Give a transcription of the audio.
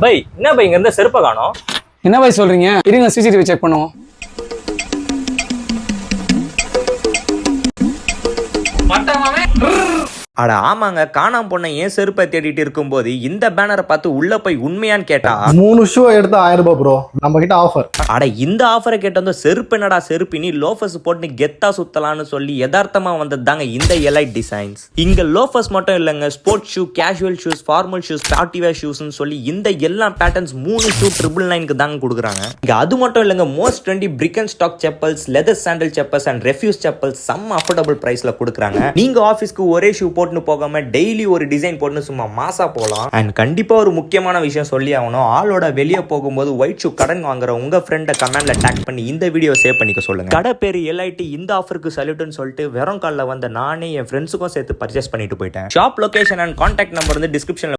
By என்ன by இங்க இருந்த செருப்பை காணோம்? என்ன பாய் சொல்றீங்க? இருங்க சிசிடிவி செக் பண்ணுவோம். அட ஆமாங்க, காணாம போன ஏன் செருப்பை தேடிட்டு இருக்கும்போது இந்த பேனரை பார்த்து உள்ள போய் உண்மையான்னு கேட்டா 3 ஷூ எடுத்து 1000 ரூபாய் ப்ரோ, நம்ம கிட்ட ஆஃபர். அட இந்த ஆஃபரை கேட்டதும் செருப்பு என்னடா செருப்பு, நீ லோஃபர்ஸ் போட்டு கெத்தா சுத்தலான்னு சொல்லி யதார்த்தமா வந்தது தாங்க இந்த எலைட் டிசைன்ஸ். இங்க லோஃபர்ஸ் மட்டும் இல்லைங்க, sports shoe, casual shoes, formal shoes, party wear ஷூஸ்னு சொல்லி இந்த எல்லா பேட்டர்ன்ஸ் 3 ஷூ 999க்கு தாங்க கொடுக்குறாங்க. இங்க அது மட்டும் இல்லைங்க, most trendy brick and stock chappals, leather sandal chappals and refuse chappals செம்ம அஃபோர்டபுள் பிரைஸ்ல கொடுக்குறாங்க. நீங்க ஆஃபீஸ்க்கு ஒரே ஷூ போட்டுன்னு போகாம டெய்லி ஒரு டிசைன் போட்டு சும்மா மாசா போகலாம். அண்ட் கண்டிப்பா ஒரு முக்கியமான விஷயம் சொல்லி ஆகணும், ஆளோட வெளியே போகும்போது ஒயிட் ஷூ கடன் வாங்குற உங்க ஃப்ரெண்டை கமெண்ட்ல டேக் பண்ணி இந்த வீடியோ சேவ் பண்ணிக்க சொல்லுங்க. கடை பேர் எல்ஐடி, இந்த ஆஃபருக்கு சல்யூட்னு சொல்லிட்டு வெறும் காலில் வந்த நானே என் ஃப்ரெண்ட்ஸுக்கும் சேர்த்து பர்ச்சேஸ் பண்ணிட்டு போயிட்டேன். Shop location and contact number வந்து டிஸ்கிரிப்ஷன்ல